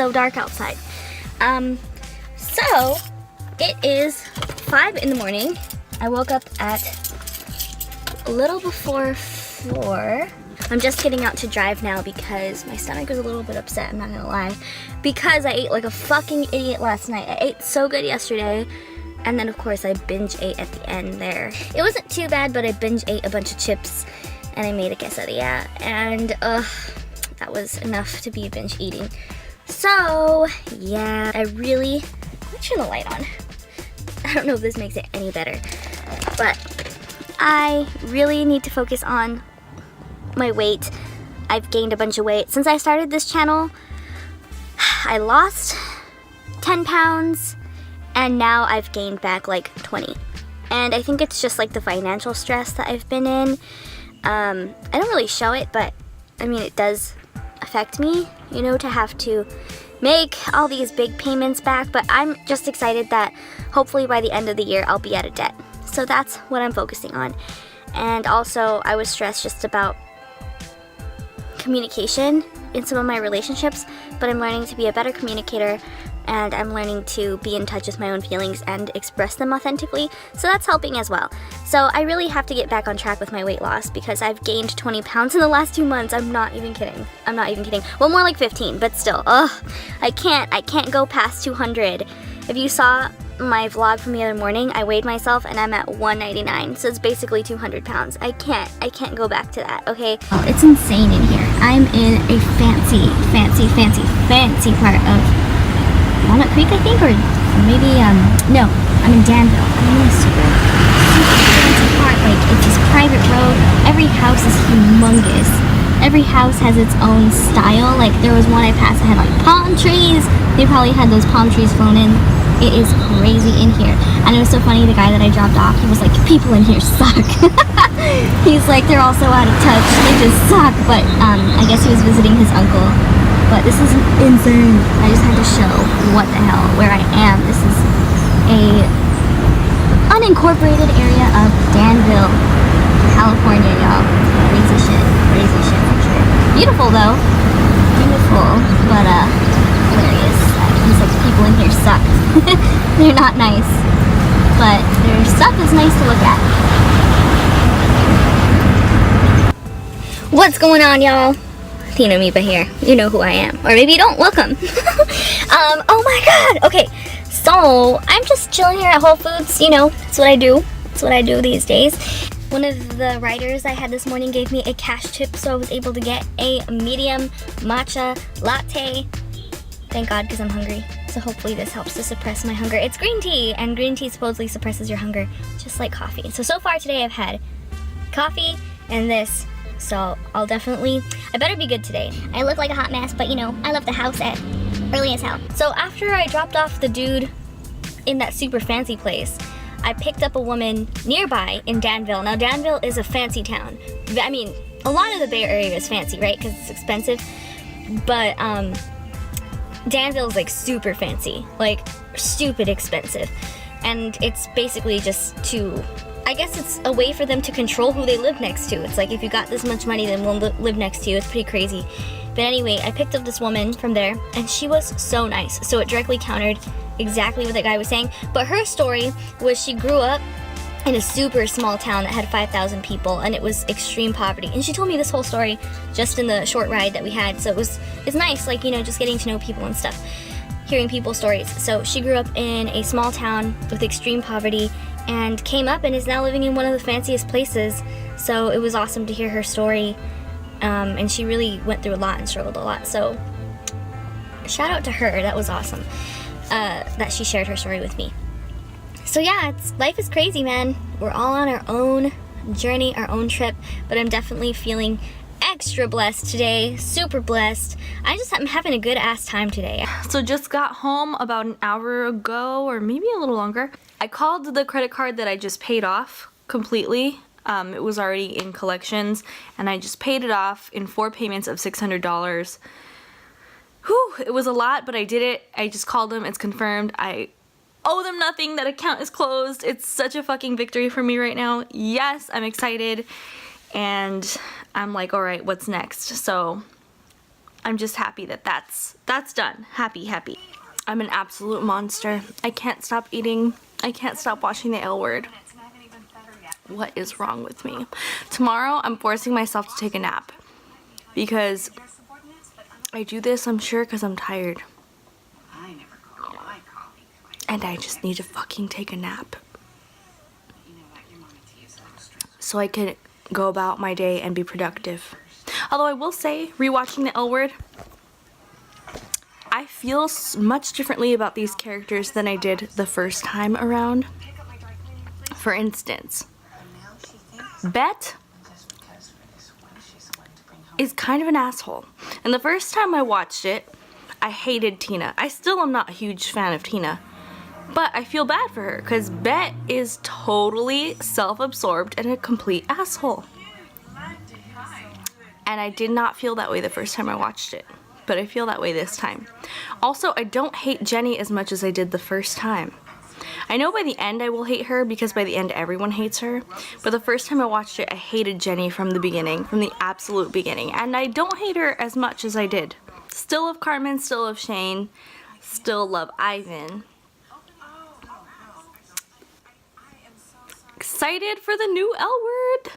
so dark outside. So it is 5 in the morning. I woke up at a little before 4. I'm just getting out to drive now because my stomach is a little bit upset, I'm not gonna lie. Because I ate like a fucking idiot last night. I ate so good yesterday. And then of course I binge ate at the end there. It wasn't too bad, but I binge ate a bunch of chips and I made a quesadilla. And that was enough to be binge eating. So yeah, let's turn the light on. I don't know if this makes it any better, but I really need to focus on my weight. I've gained a bunch of weight. Since I started this channel, I lost 10 pounds and now I've gained back like 20. And I think it's just like the financial stress that I've been in. I don't really show it, but I mean, it does affect me, you know, to have to make all these big payments back. But I'm just excited that hopefully by the end of the year, I'll be out of debt. So that's what I'm focusing on. And also, I was stressed just about communication in some of my relationships, but I'm learning to be a better communicator and I'm learning to be in touch with my own feelings and express them authentically, so that's helping as well. So I really have to get back on track with my weight loss because I've gained 20 pounds in the last 2 months. I'm not even kidding. Well, more like 15, but still, I can't go past 200. If you saw my vlog from the other morning, I weighed myself and I'm at 199, so it's basically 200 pounds. I can't go back to that, okay? Oh, it's insane in here. I'm in a fancy part of Walnut Creek, I think, or maybe, no, I'm in Danville. I'm in a super fancy part. Like, it's this private road. Every house is humongous. Every house has its own style. Like, there was one I passed that had like palm trees. They probably had those palm trees flown in. It is crazy in here. And it was so funny, the guy that I dropped off, he was like, people in here suck. He's like, they're all so out of touch. They just suck. But, I guess he was visiting his uncle. But this is insane. I just had to show what the hell, where I am. This is a unincorporated area of Danville, California, y'all. Crazy shit for sure. Beautiful though, but hilarious. He's like, people in here suck. They're not nice, but their stuff is nice to look at. What's going on, y'all? Tina Miba here. You know who I am. Or maybe you don't. Welcome. Oh my god. Okay, so I'm just chilling here at Whole Foods. You know, that's what I do. That's what I do these days. One of the riders I had this morning gave me a cash tip, so I was able to get a medium matcha latte. Thank God, because I'm hungry. So hopefully this helps to suppress my hunger. It's green tea, and green tea supposedly suppresses your hunger, just like coffee. So far today I've had coffee and this. So I better be good today. I look like a hot mess, but you know, I left the house at early as hell. So after I dropped off the dude in that super fancy place, I picked up a woman nearby in Danville. Now Danville is a fancy town. I mean, a lot of the Bay Area is fancy, right? Because it's expensive. But Danville is like super fancy, like stupid expensive. And it's basically just I guess it's a way for them to control who they live next to. It's like, if you got this much money, then we'll live next to you. It's pretty crazy. But anyway, I picked up this woman from there, and she was so nice. So it directly countered exactly what that guy was saying. But her story was she grew up in a super small town that had 5,000 people, and it was extreme poverty. And she told me this whole story just in the short ride that we had. So it's nice, like, you know, just getting to know people and stuff, hearing people's stories. So she grew up in a small town with extreme poverty, and came up and is now living in one of the fanciest places. So it was awesome to hear her story, and she really went through a lot and struggled a lot. So shout out to her. That was awesome that she shared her story with me. So yeah, life is crazy, man. We're all on our own journey, our own trip, but I'm definitely feeling extra blessed today, super blessed. I'm having a good ass time today. So just got home about an hour ago, or maybe a little longer. I called the credit card that I just paid off completely. It was already in collections, and I just paid it off in 4 payments of $600. Whew, it was a lot, but I did it. I just called them, it's confirmed. I owe them nothing, that account is closed. It's such a fucking victory for me right now. Yes, I'm excited, and I'm like, all right, what's next? So I'm just happy that that's done. Happy. I'm an absolute monster. I can't stop eating. I can't stop watching the L Word. What is wrong with me? Tomorrow, I'm forcing myself to take a nap. Because I do this, I'm sure, because I'm tired. And I just need to fucking take a nap. So I can go about my day and be productive. Although I will say, rewatching the L Word, I feel much differently about these characters than I did the first time around. For instance, Bet is kind of an asshole. And the first time I watched it, I hated Tina. I still am not a huge fan of Tina. But I feel bad for her because Bet is totally self-absorbed and a complete asshole. And I did not feel that way the first time I watched it. But I feel that way this time. Also, I don't hate Jenny as much as I did the first time. I know by the end I will hate her because by the end everyone hates her. But the first time I watched it, I hated Jenny from the beginning, from the absolute beginning. And I don't hate her as much as I did. Still love Carmen, still love Shane, still love Ivan. Excited for the new L Word.